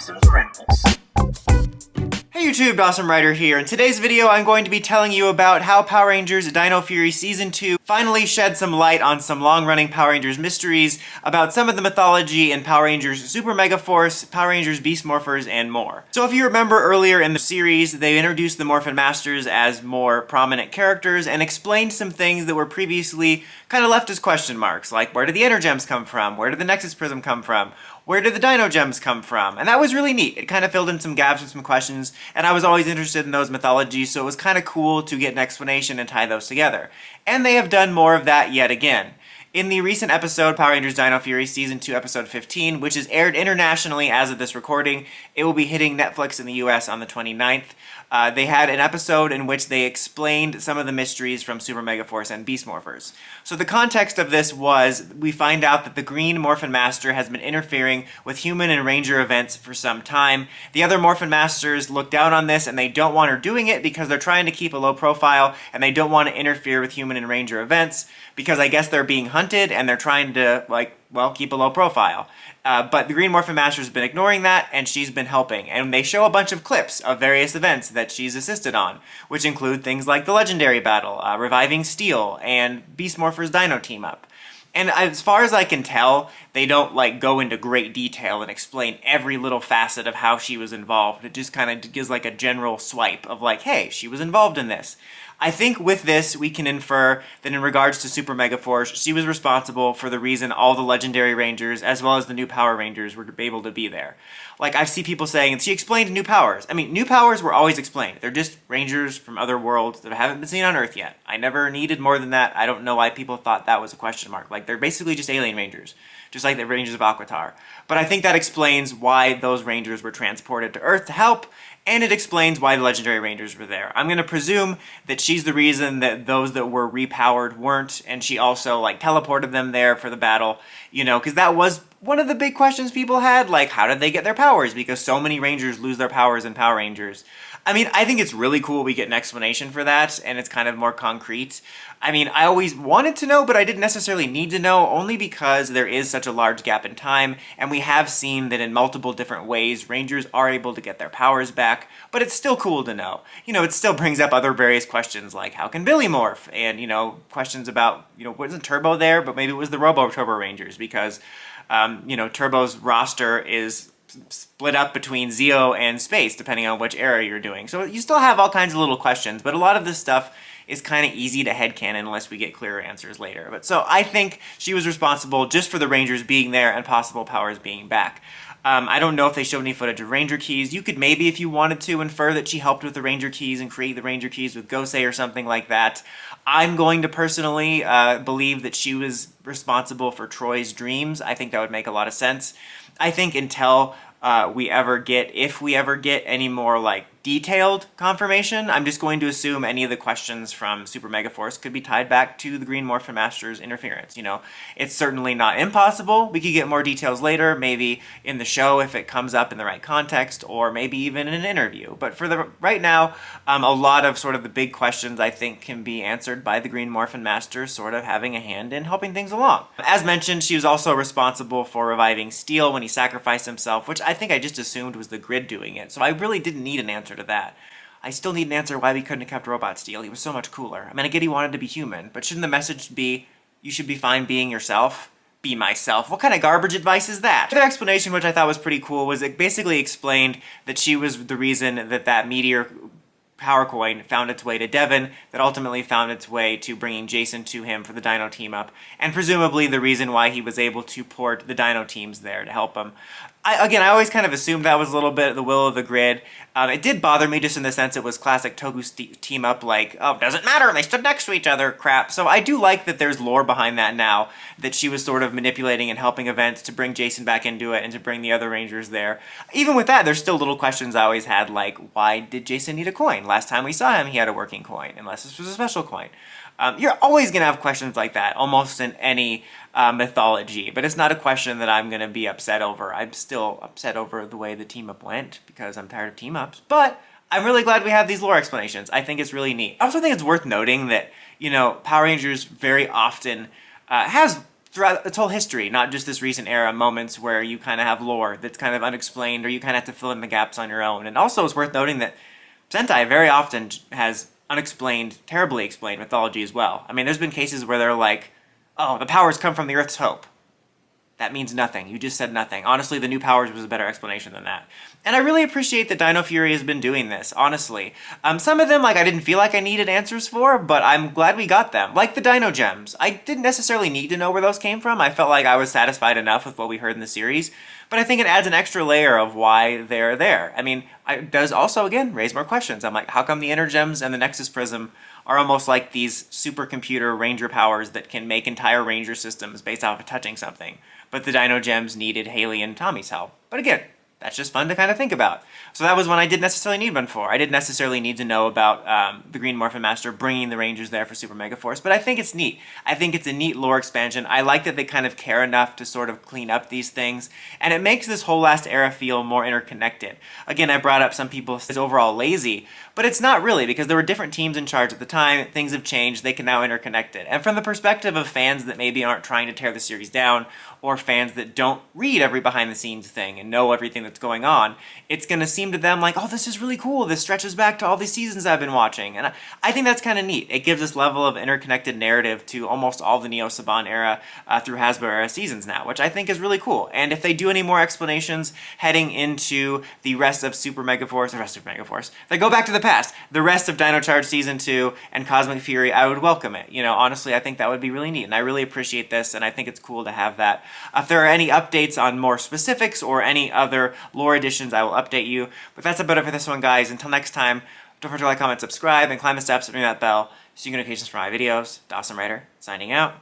Dawson's Rambles. Hey YouTube, Dawson Ryder here. In today's video, I'm going to be telling you about how Power Rangers Dino Fury Season 2 finally shed some light on some long-running Power Rangers mysteries about some of the mythology in Power Rangers Super Megaforce, Power Rangers Beast Morphers, and more. So if you remember earlier in the series, they introduced the Morphin Masters as more prominent characters and explained some things that were previously kind of left as question marks, like where did the Energems come from? Where did the Nexus Prism come from? Where did the Dino Gems come from? And that was really neat. It kind of filled in some gaps with some questions, and I was always interested in those mythologies, so it was kind of cool to get an explanation and tie those together. And they have done more of that yet again. In the recent episode, Power Rangers Dino Fury Season 2, Episode 15, which is aired internationally as of this recording, it will be hitting Netflix in the US on the 29th. They had an episode in which they explained some of the mysteries from Super Megaforce and Beast Morphers. So the context of this was, we find out that the Green Morphin Master has been interfering with human and ranger events for some time. The other Morphin Masters look down on this and they don't want her doing it because they're trying to keep a low profile and they don't want to interfere with human and ranger events because I guess they're being hunted and they're trying to, keep a low profile. But the Green Morphin Master has been ignoring that, and she's been helping. And they show a bunch of clips of various events that she's assisted on, which include things like the Legendary Battle, Reviving Steel, and Beast Morphers Dino Team Up. And as far as I can tell, they don't go into great detail and explain every little facet of how she was involved. It just kind of gives a general swipe of hey, she was involved in this. I think with this, we can infer that in regards to Super Megaforce, she was responsible for the reason all the Legendary Rangers, as well as the new Power Rangers, were able to be there. I see people saying, she explained new powers. I mean, new powers were always explained. They're just Rangers from other worlds that haven't been seen on Earth yet. I never needed more than that. I don't know why people thought that was a question mark. They're basically just alien Rangers, just like the Rangers of Aquitar. But I think that explains why those Rangers were transported to Earth to help, and it explains why the Legendary Rangers were there. I'm going to presume that she's the reason that those that were repowered weren't, and she also, teleported them there for the battle, because that was one of the big questions people had, how did they get their powers? Because so many Rangers lose their powers in Power Rangers. I mean, I think it's really cool we get an explanation for that, and it's kind of more concrete. I mean, I always wanted to know, but I didn't necessarily need to know, only because there is such a large gap in time, and we have seen that in multiple different ways, Rangers are able to get their powers back, but it's still cool to know. It still brings up other various questions, like how can Billy morph? And, questions about, wasn't Turbo there, but maybe it was the Turbo Rangers, because, Turbo's roster is split up between Zeo and Space, depending on which era you're doing. So you still have all kinds of little questions, but a lot of this stuff is kind of easy to headcanon unless we get clearer answers later. But so I think she was responsible just for the Rangers being there and possible powers being back. I don't know if they showed any footage of Ranger Keys. You could maybe, if you wanted to, infer that she helped with the Ranger Keys and create the Ranger Keys with Gosei or something like that. I'm going to personally believe that she was responsible for Troy's dreams. I think that would make a lot of sense. I think until if we ever get any more detailed confirmation, I'm just going to assume any of the questions from Super Megaforce could be tied back to the Green Morphin Master's interference. It's certainly not impossible. We could get more details later, maybe in the show if it comes up in the right context, or maybe even in an interview. But for the right now, a lot of sort of the big questions I think can be answered by the Green Morphin Master sort of having a hand in helping things along. As mentioned, she was also responsible for reviving Steel when he sacrificed himself, which I think I just assumed was the grid doing it. So I really didn't need an answer to that. I still need an answer why we couldn't have kept Robot Steel. He was so much cooler. I mean, I get he wanted to be human, but shouldn't the message be, you should be fine being yourself? Be myself. What kind of garbage advice is that? The explanation, which I thought was pretty cool, was it basically explained that she was the reason that Meteor Power Coin found its way to Devon, that ultimately found its way to bringing Jason to him for the Dino Team Up, and presumably the reason why he was able to port the Dino teams there to help him. I always kind of assumed that was a little bit the will of the grid. It did bother me just in the sense it was classic Toku team up, oh, doesn't matter, they stood next to each other crap. So I do like that there's lore behind that now, that she was sort of manipulating and helping events to bring Jason back into it and to bring the other Rangers there. Even with that, there's still little questions I always had, why did Jason need a coin? Last time we saw him, he had a working coin, unless this was a special coin. You're always going to have questions like that, almost in any mythology, but it's not a question that I'm going to be upset over. I'm still upset over the way the team-up went, because I'm tired of team-ups, but I'm really glad we have these lore explanations. I think it's really neat. I also think it's worth noting that, Power Rangers very often has throughout its whole history, not just this recent era, moments where you kind of have lore that's kind of unexplained or you kind of have to fill in the gaps on your own. And also it's worth noting that Sentai very often has unexplained, terribly explained mythology as well. I mean, there's been cases where they're like, oh, the powers come from the Earth's hope. That means nothing. You just said nothing. Honestly, the new powers was a better explanation than that. And I really appreciate that Dino Fury has been doing this, honestly. Some of them, like, I didn't feel like I needed answers for, but I'm glad we got them. Like the Dino Gems. I didn't necessarily need to know where those came from. I felt like I was satisfied enough with what we heard in the series. But I think it adds an extra layer of why they're there. I mean, it does also, again, raise more questions. I'm like, how come the Inner Gems and the Nexus Prism are almost like these supercomputer ranger powers that can make entire ranger systems based off of touching something? But the Dino Gems needed Haley and Tommy's help. But again, that's just fun to kind of think about. So that was one I didn't necessarily need one for. I didn't necessarily need to know about the Green Morphin Master bringing the Rangers there for Super Megaforce, but I think it's neat. I think it's a neat lore expansion. I like that they kind of care enough to sort of clean up these things, and it makes this whole last era feel more interconnected. Again, I brought up some people as overall lazy, but it's not really, because there were different teams in charge at the time, things have changed, they can now interconnect it. And from the perspective of fans that maybe aren't trying to tear the series down, or fans that don't read every behind-the-scenes thing and know everything that's going on, it's going to seem to them like, oh, this is really cool, this stretches back to all these seasons I've been watching. And I think that's kind of neat. It gives this level of interconnected narrative to almost all the Neo Saban era through Hasbro era seasons now, which I think is really cool. And if they do any more explanations heading into the rest of Super Megaforce, if they go back to the past, the rest of Dino Charge Season 2 and Cosmic Fury, I would welcome it. You know, honestly, I think that would be really neat, and I really appreciate this, and I think it's cool to have that. If there are any updates on more specifics or any other lore additions, I will update you. But that's about it for this one, guys. Until next time, don't forget to like, comment, subscribe, and climb the steps and ring that bell so you get notifications for my videos. Dawson Rider, signing out.